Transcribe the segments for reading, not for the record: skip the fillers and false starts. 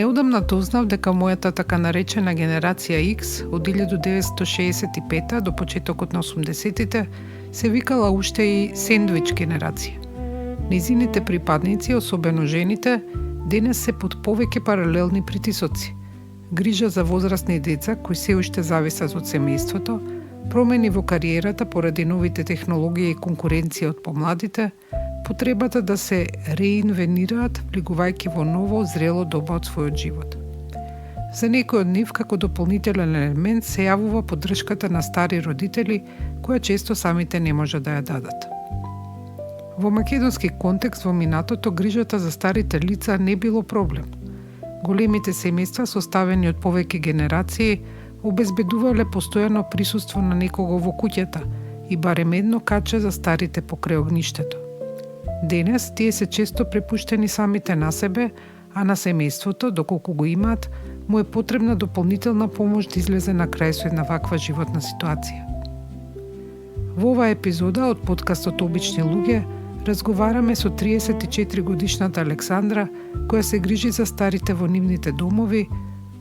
Неодамна дознав дека мојата така наречена генерација X од 1965 до почетокот на 80-тите се викала уште и сендвич генерација. Низините припадници, особено жените, денес се под повеќе паралелни притисоци. Грижа за возрастни деца кои се уште зависат од семејството, промени во кариерата поради новите технологии и конкуренција од помладите, потребата да се реинвенираат, влегувајќи во ново, зрело доба од својот живот. За некој од нив, како дополнителен елемент, се јавува поддршката на стари родители, која често самите не може да ја дадат. Во македонски контекст во минатото, грижата за старите лица не било проблем. Големите семејства, составени од повеќе генерации, обезбедувале постојано присуство на некого во куќата и барем едно каче за старите покрај огништето. Денес тие се често препуштени самите на себе, а на семејството, доколку го имаат, му е потребна дополнителна помош да излезе на крај со една ваква животна ситуација. Во оваа епизода од подкастот Обични луѓе разговараме со 34 годишната Александра, која се грижи за старите во нивните домови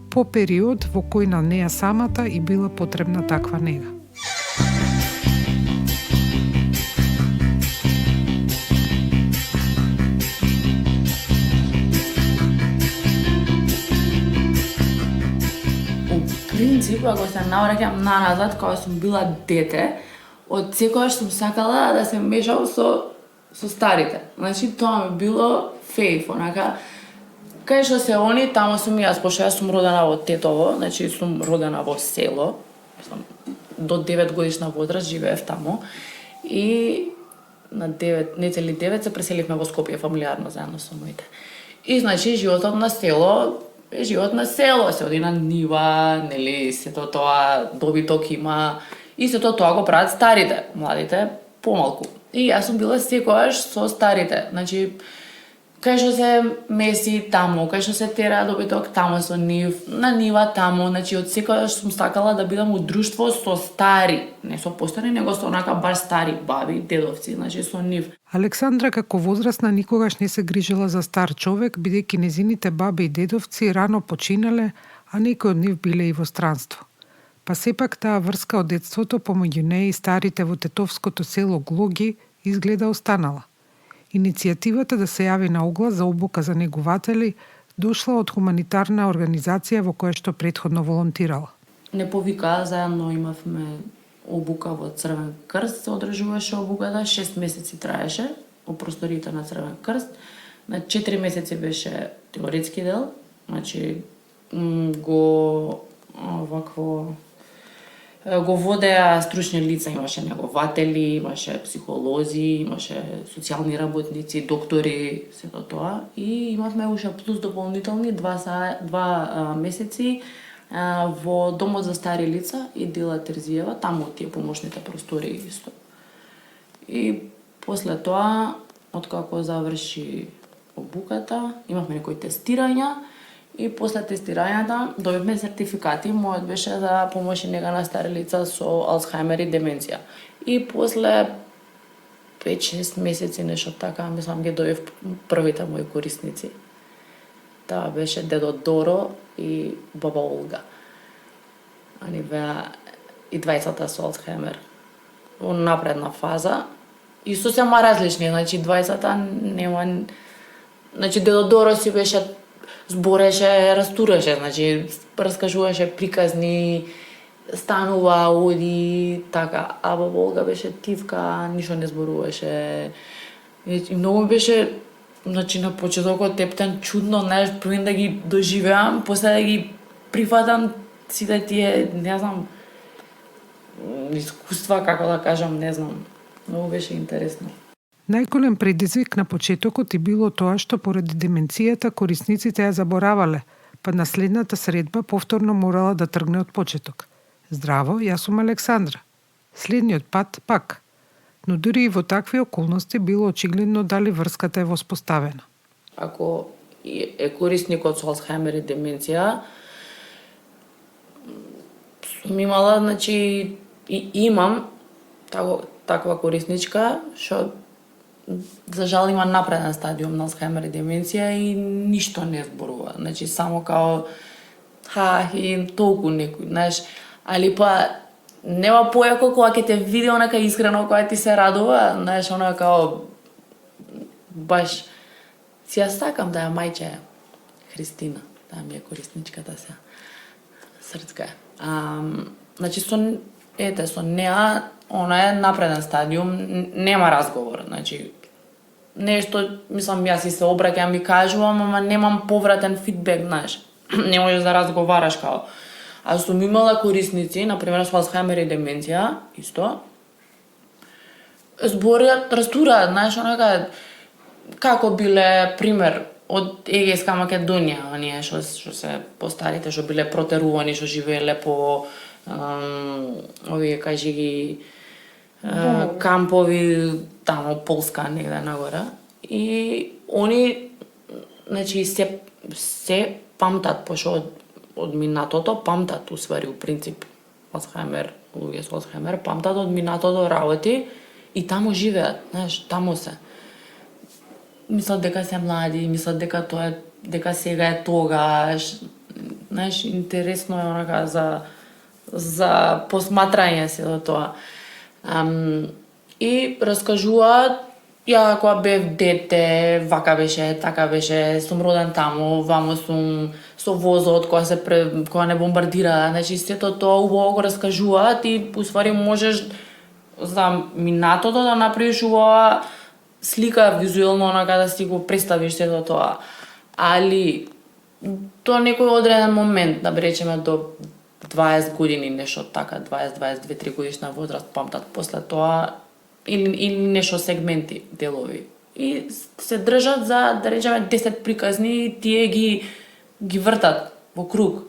по период во кој на неа самата и била потребна таква нега. Принцип, ако се навраќам наназад, кога сум била дете, од секогаш сум сакала да се мешам со старите. Значи, тоа ми било фејф, онака, кај што се они, тамо сум и јас, пошто јас сум родена во Тетово, значи сум родена во село, до 9 годишна возраст живеев тамо, и на 9, нецели 9 се преселивме во Скопје фамилиарно заедно со моите. И значи животот на село, живот на село, се оди на нива, нели, сето тоа добиток има, и сето тоа го прават старите, младите помалку. И јас сум била секогаш со старите, значи, кај што се меси таму, кај што се тера добиток таму со нив, на нива таму, значи, од секогаш сум сакала да бидам у друштво со стари, не со постари, него со онака баш стари баби, дедовци, значи со нив. Александра како возрастна никогаш не се грижила за стар човек, бидејќи незините баби и дедовци рано починале, а некои од нив биле и во странство. Па сепак таа врска од детството помеѓу неа и старите во тетовското село Глоги изгледа останала. Иницијативата да се јави на оглас за обука за негуватели дошла од хуманитарна организација во која што претходно волонтирала. Не повика, заедно имавме обука во Црвен крст, се одржуваше обуката, 6 месеци траеше во просториите на Црвен крст. На 4 месеци беше теоретски дел, значи го водеа стручни лица, имаше негователи, имаше психолози, имаше социјални работници, доктори, сето тоа. И имавме уште плюс дополнителни 2 месеци во домот за стари лица и Дила Терзиева, таму тие помошните простори исто. И после тоа, откако заврши обуката, имавме некои тестирања, и после тестирањата добивме сертификати. Мојот беше за помош и нега на стари лица со Алцхаймер и деменција. И после 5-6 месеци, нешто така, мислам ги добив првите мои корисници. Таа беше дедо Доро и баба Олга. Они беа и двајцата со Алцхаймер во напредна фаза. И сосема различни, значи двајцата нема... Значи дедо Доро си беше збореше, растураше, значи раскажуваше приказни, станува, оди, така. А баба Олга беше тивка, ништо не зборуваше. И многу беше, значи на почетокот тептен чудно, знаеш, првен да ги доживеам, после да ги прифатам сите тие, не знам, искуства, како да кажам, не знам. Многу беше интересно. Најголем предизвик на почетокот и било тоа што поради деменцијата корисниците ја заборавале, па на следната средба повторно морала да тргне од почеток. Здраво, јас сум Александра. Следниот пат пак. Но дури и во такви околности било очигледно дали врската е воспоставена. Ако е корисникот со Алцхаймер и деменција, сум имала, значи, и имам таква корисничка, што за жал има напреден стадиум на Алцхаймер и деменција и ништо не зборува. Значи само као и толку некој, знаеш, али па нема појако кога ќе те види онака искрено, кога ти се радува, знаеш, онака као баш си ја сакам да ја мајче Христина, таа ми е корисничката сега. Срцка е. Значи со неа, она е напреден стадиум, нема разговор, значи нешто, мислам, јас и се обраќам и кажувам, ама немам повратен фидбек, знаеш. Не можеш да разговараш као. А сум имала корисници, например со Алцхаймер и деменција, исто, зборат, растураат, знаеш, онака, како биле, пример, од Егејска Македонија, оние што се постарите, што биле протерувани, што живееле по овие, кажи ги, кампови, тамо, Полска, негде нагоре. И они, значи, се памтат, пошто од минатото, памтат, усвари, у принцип, Алцхаймер, луѓе со Алцхаймер, памтат од минатото работи и тамо живеат, знаеш, тамо се. Мислат дека се млади, мислат дека сега е тогаш. Знаеш, интересно е онака за посматрање се до тоа. И раскажуваат, ја кога бев дете, вака беше, така беше, сум роден таму, вамо сум со возот кога не бомбардира, значи сето тоа убаво го раскажуваат и усвари можеш за минатото да направиш убава слика визуелно, онака да си го представиш сето тоа. Али до некој одреден момент, да речеме до 20 години, нешто така, 20-22-3 годишна возраст памтат после тоа или нешто сегменти, делови. И се држат за, да речеме, 10 приказни и тие ги вртат во круг.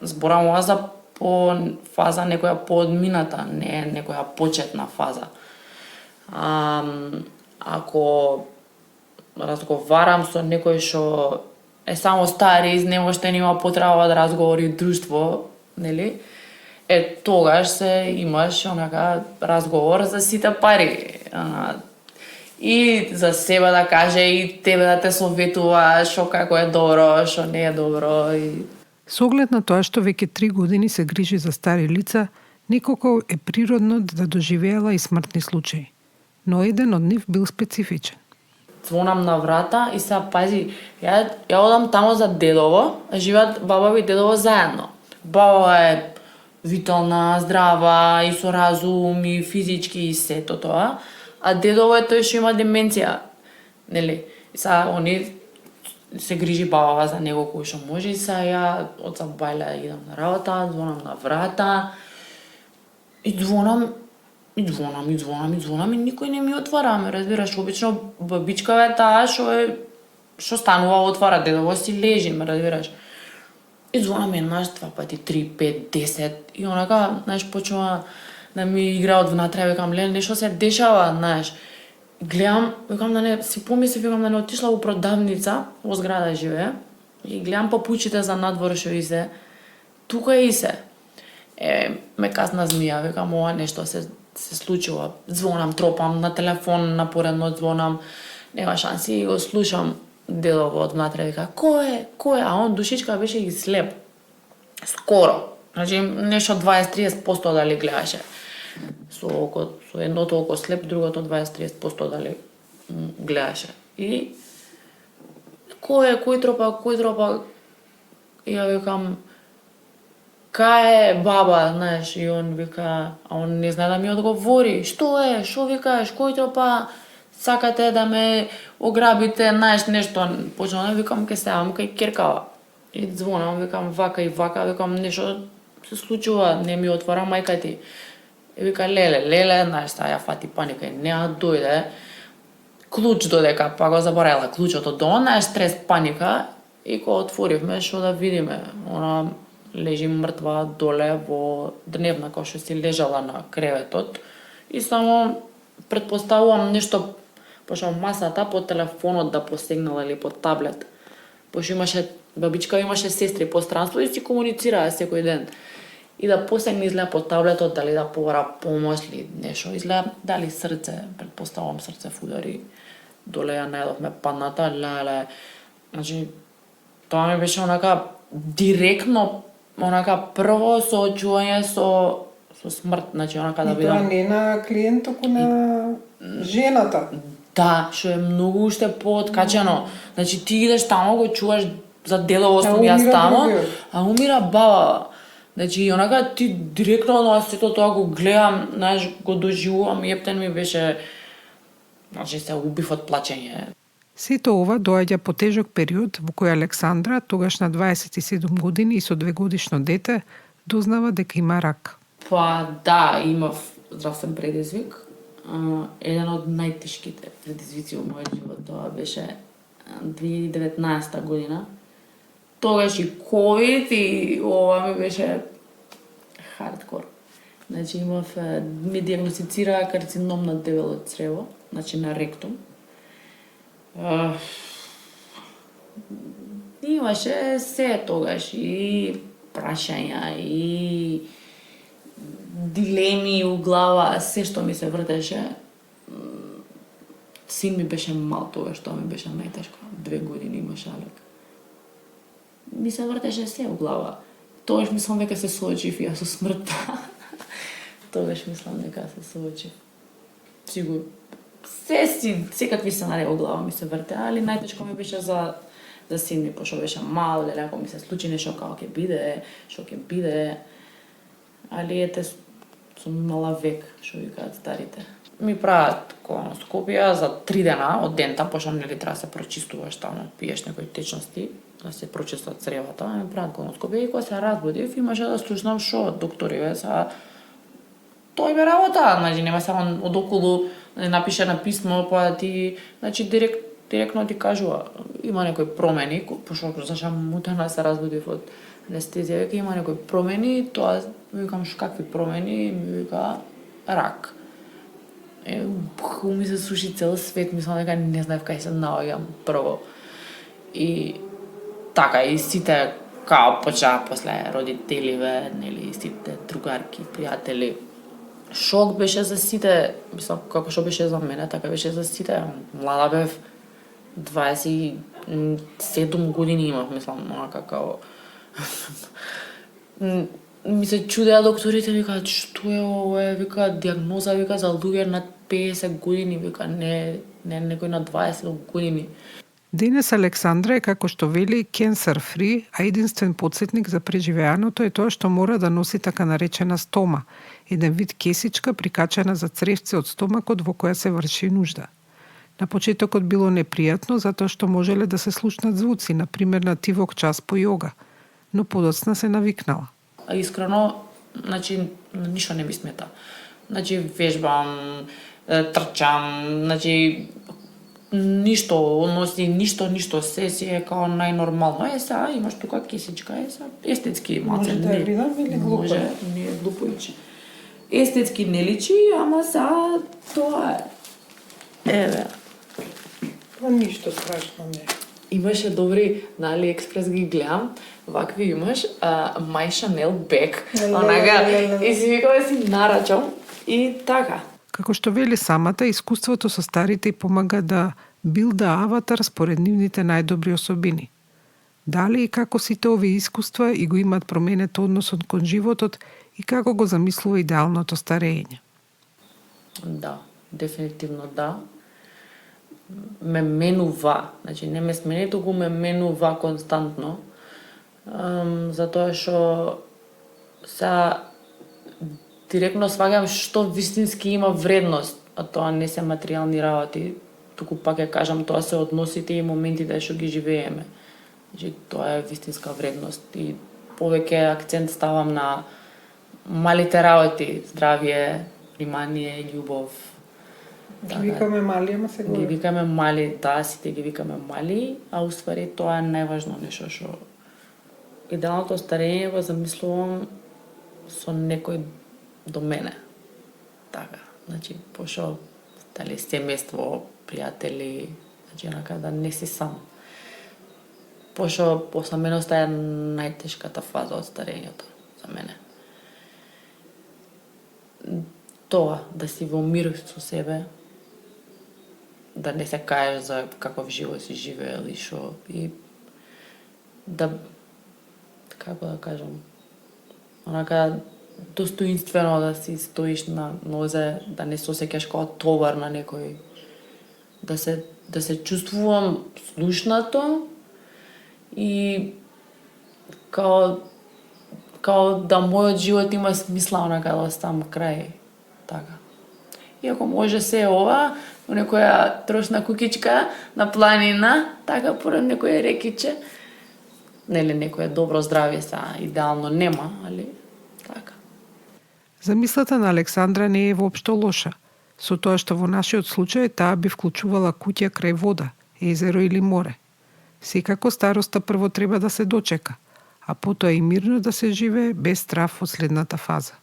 Зборам за по фаза некоја поодмината, не некоја почетна фаза. Ако разговарам со некој што е само стари, изнемоштен, има потреба да разговори друштво, нели? Тогаш се имаш онака разговор за сите пари. И за себе да каже, и тебе да те советува што како е добро, што не е добро. Со оглед на тоа што веќе 3 години се грижи за стари лица, неколку е природно да доживеела и смртни случаи. Но еден од нив бил специфичен. Звонам на врата и сега пази, ја одам тамо за дедово, живеат баба и дедово заедно. Баба е витална, здрава и со разум и физички и сето тоа, а дедово е тој што има деменција, нели? И сега они се грижи баба за него кој што може и сега ја од Бајле идам на работа, звонам на врата и звонам и никој не ми отвара, ме разбираш, обично бабичкава е таа што станува отвара, дедово си лежи, ме разбираш. И звонам еднаш, 2 пати, 3, 5, 10 и онака, знаеш, почнува да ми играат внатре, викам, нешто се дешава, знаеш. Гледам, викам да не, си помислив, викам да не отишла во продавница, во зграда живее, и гледам папучите за надвор што и се, тука и се. Ме казна змија, викам, ова нешто се случува. Звонам, тропам на телефон, напоредно звонам, нема шанси и го слушам дедово од внатре, вика, кој е? А он душичка беше и слеп. Скоро. Значи, нешто 20-30% дали гледаше. Со едното око слеп, другото 20-30% дали гледаше. И кој тропа? И ја викам, кај е баба, знаеш, и он вика, а он не знае да ми одговори. Што е? Што викаш? Кој тропа? Сакате да ме ограбите, знаеш, нешто. Почнам да викам, ке седам кај керкава. И звонам, викам, вака и вака, викам, нешто се случува, не ми отвара мајка ти. И вика, леле, знаеш, ја фати паника и неа дојде. Клуч додека, па го заборавила клучот од дома, знаеш, стрес, паника. И кога отворивме, што да видиме, она лежи мртва доле во дневна, кој што си лежала на креветот. И само претпоставувам нешто, пошто масата по телефонот да посегнала или по таблет. Пошто бабичка имаше сестри по странство и си комуницираа секој ден. И да посегне изгледа по таблетот, дали да побара помош или нешто, изгледа дали срце, претпоставувам срце удари. доле ја најдовме падната, леле. Значи, тоа ми беше онака директно, онака прво соочување со смрт, значи онака да И тоа видам. не на клиент, туку на жената. Да, што е многу уште пооткачено. Значи ти идеш таму, го чуваш за дело 8 умира јас таму, другиот. а умира баба. Значи онака ти директно на сето тоа го гледам, знаеш, го доживувам и ептен ми беше, значи се убив од плачење. Сето ова доаѓа по тежок период во кој Александра, тогаш на 27 години и со 2-годишно дете, дознава дека има рак. Па да, имав здравствен предизвик. Еден од најтешките предизвици во мојот живот, тоа беше 2019 година. Тогаш и ковид и ова ми беше хардкор. Значи ми диагностицираа карцином на дебело црево, значи на ректум. Имаше се тогаш и прашања и дилеми у глава, се што ми се вртеше. Син ми беше мал тогаш, тоа ми беше најтешко. 2 години имаше Алек. Ми се вртеше се у глава. Тогаш мислам дека се соочив ја со смртта. Тогаш мислам дека се соочив. Сигурно. Секакви сценарии во глава ми се врте, али најтешко ми беше за син ми, пошто беше мал, леле, ако ми се случи нешто како ќе биде. Али ете, сум имала век, што викаат старите. Ми прават колоноскопија за 3 дена од дента, пошто нели треба да се прочистуваш таму, пиеш некои течности, да се прочистат цревата, ми прават колоноскопија и кога се разбудив, имаше да слушнам што докториве са тој бе работа, значи нема само од околу напише на писмо, па ти, значи директно ти кажува, има некои промени, пошто зашто мутена се разбудив од анестезија, веќе има некои промени, тоа викам какви промени, ми вика рак. Ми се суши цел свет, мислам дека не знаев кај се наоѓам прво. И така, и сите као почаа после родителиве, нели, сите другарки, пријатели. Шок беше за сите, мислам, како што беше за мене, така беше за сите. Млада бев, 27 години имав, мислам, онака као... Ми се чудеа докторите, викаат, што е ова, викаат, диагноза, викаат, за луѓе над 50 години, викаат, не некој на 20 години. Денес Александра е, како што вели, cancer free, а единствен подсетник за преживеаното е тоа што мора да носи така наречена стома, еден вид кесичка прикачена за цревце од стомакот во која се врши нужда. На почетокот било непријатно затоа што можеле да се слушнат звуци, например на тивок час по јога, но подоцна се навикнала. Искрено, значи, ништо не ми смета. Значи, вежбам, трчам, значи, ништо, носи ништо, се си е као најнормално. Сега имаш тука кесичка, естетски малце. Може да ја видам или глупо? Може, не е глупо личи. Естетски не личи, ама сега тоа е. Еве. Па ништо страшно не. Имаше добри, на AliExpress ги гледам, вакви имаш, My Chanel bag, онака, и си викам да си нарачам, и така. Како што вели самата, искуството со старите помага да билда аватар според нивните најдобри особини. Дали и како сите овие искуства и го имат променет односот кон животот и како го замислува идеалното старење? Да, дефинитивно да. Ме менува, значи не ме смени, туку ме менува константно, затоа што сега директно сваѓам што вистински има вредност, а тоа не се материјални работи, туку пак ја кажам, тоа се односите и моментите што ги живееме. Значи тоа е вистинска вредност и повеќе акцент ставам на малите работи, здравје, внимание, љубов. Ги викаме мали, ама се Ги говори. викаме мали, да, сите ги викаме мали, а уствари тоа е најважно нешто што идеалното старење го замислувам со некој до мене. Така, значи, пошо дали семејство, пријатели, значи онака да не си сам. Пошо осаменоста е најтешката фаза од старењето за мене. Тоа, да си во мир со себе, да не се каеш за каков живот си живеел и шо. И да, како да кажам, онака достоинствено да си стоиш на нозе, да не се осеќаш како товар на некој, да се чувствувам слушнато и као да мојот живот има смисла, онака да оставам крај, така. Иако може се ова, у некоја трошна кукичка на планина, така поред некоја рекиче, нели некоја добро здравје идеално нема, али така. Замислата на Александра не е воопшто лоша, со тоа што во нашиот случај таа би вклучувала куќа крај вода, езеро или море. Секако староста прво треба да се дочека, а потоа и мирно да се живее без страв од следната фаза.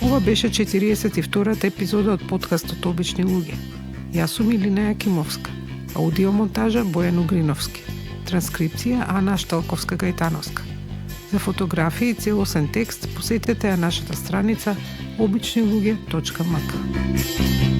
Ова беше 42-та епизода од подкастот Обични луѓе. Јас сум Илина Јакимовска, аудиомонтажа Бојан Угриновски, транскрипција Ана Шталковска-Гајтановска. За фотографии и целосен текст посетете ја нашата страница običnilugje.mk.